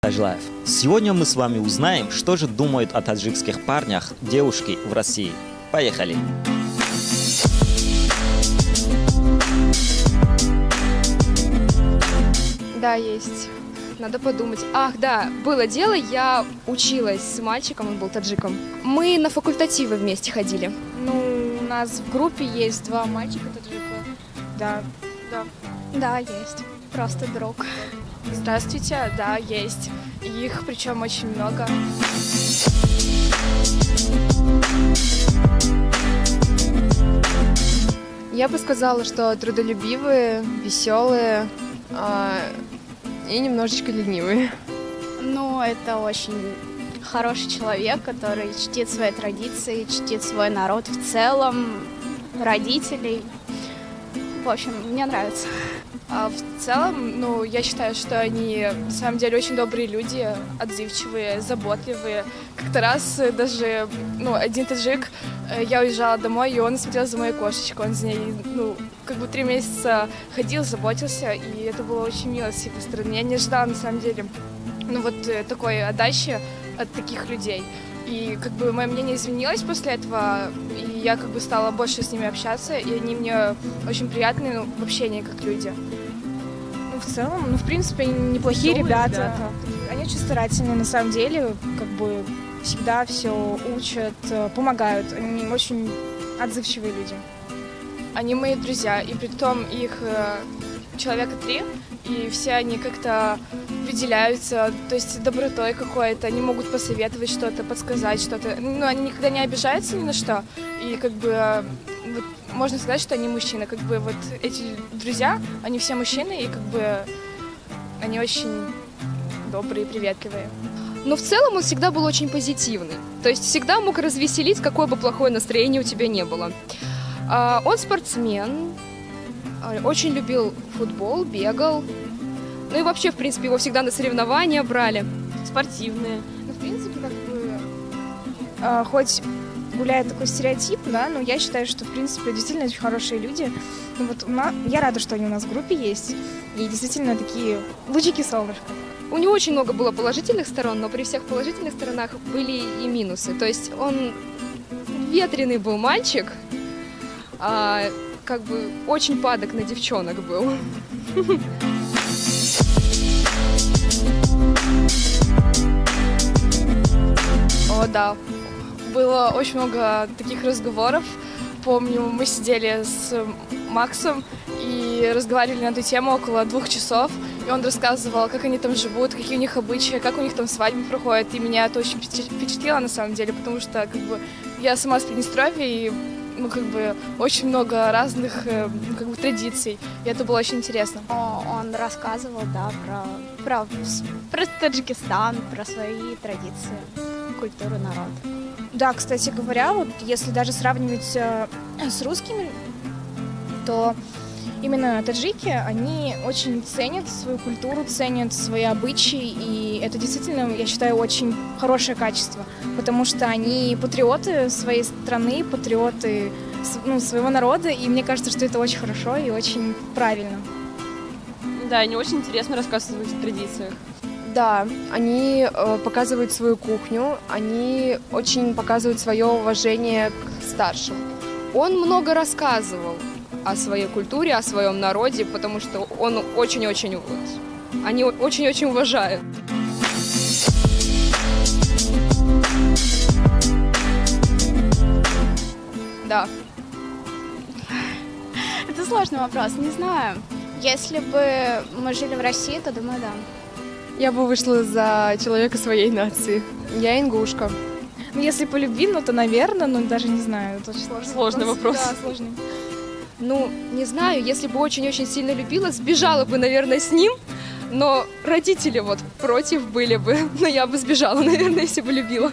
Ажлаев. Сегодня мы с вами узнаем, что же думают о таджикских парнях девушки в России. Поехали! Да, есть. Надо подумать. Ах, да, было дело, я училась с мальчиком, он был таджиком. Мы на факультативы вместе ходили. Ну, у нас в группе есть 2 мальчика таджика. Да. Да, есть. Просто друг. Здравствуйте, да, есть. Их причем очень много. Я бы сказала, что трудолюбивые, веселые и немножечко ленивые. Ну, это очень хороший человек, который чтит свои традиции, чтит свой народ в целом, родителей. В общем, мне нравится. А в целом, ну, я считаю, что они на самом деле очень добрые люди, отзывчивые, заботливые. Как-то раз даже, один таджик, я уезжала домой, и он смотрел за моей кошечкой, он за ней, 3 месяца ходил, заботился, и это было очень мило с его стороны. Я не ожидала, на самом деле, такой отдачи от таких людей. И мое мнение изменилось после этого, и я стала больше с ними общаться, и они мне очень приятны в общении как люди. В целом, в принципе, они неплохие ребята. Они очень старательные, на самом деле, всегда все учат, помогают. Они очень отзывчивые люди. Они мои друзья, и притом их человека 3, и все они как-то выделяются, то есть добротой какой-то, они могут посоветовать что-то, подсказать что-то. Они никогда не обижаются ни на что, и можно сказать, что они мужчины. Эти друзья, они все мужчины, и они очень добрые и приветливые. Но в целом он всегда был очень позитивный. То есть всегда мог развеселить, какое бы плохое настроение у тебя не было. Он спортсмен, очень любил футбол, бегал. Ну и вообще, в принципе, его всегда на соревнования брали. Спортивные. В принципе, хоть гуляет такой стереотип, да, но я считаю, что, в принципе, действительно очень хорошие люди. Я рада, что они у нас в группе есть. И действительно такие лучики солнышка. У него очень много было положительных сторон, но при всех положительных сторонах были и минусы. То есть он ветреный был мальчик, очень падок на девчонок был. О, да. Было очень много таких разговоров. Помню, мы сидели с Максом и разговаривали на эту тему около 2 часов. И он рассказывал, как они там живут, какие у них обычаи, как у них там свадьбы проходят. И меня это очень впечатлило на самом деле, потому что я сама с Приднестровья, и очень много разных традиций. И это было очень интересно. Он рассказывал, да, про Таджикистан, про свои традиции, культуру народа. Да, кстати говоря, если даже сравнивать с русскими, то именно таджики, они очень ценят свою культуру, ценят свои обычаи, и это действительно, я считаю, очень хорошее качество, потому что они патриоты своей страны, патриоты своего народа, и мне кажется, что это очень хорошо и очень правильно. Да, они очень интересно рассказывают о традициях. Да, они показывают свою кухню, они очень показывают свое уважение к старшим. Он много рассказывал о своей культуре, о своем народе, потому что он очень-очень они очень-очень уважают. Да. Это сложный вопрос, не знаю. Если бы мы жили в России, то думаю, да. Я бы вышла за человека своей нации. Я ингушка. Если по любви, то, наверное, даже не знаю. Это очень сложный вопрос. Да, сложный. Не знаю, если бы очень-очень сильно любила, сбежала бы, наверное, с ним, но родители против были бы. Но я бы сбежала, наверное, если бы любила.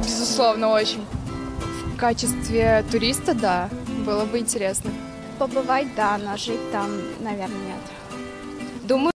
Безусловно, очень. В качестве туриста, да, было бы интересно. Побывать, да, но жить там, наверное, нет. Думаю,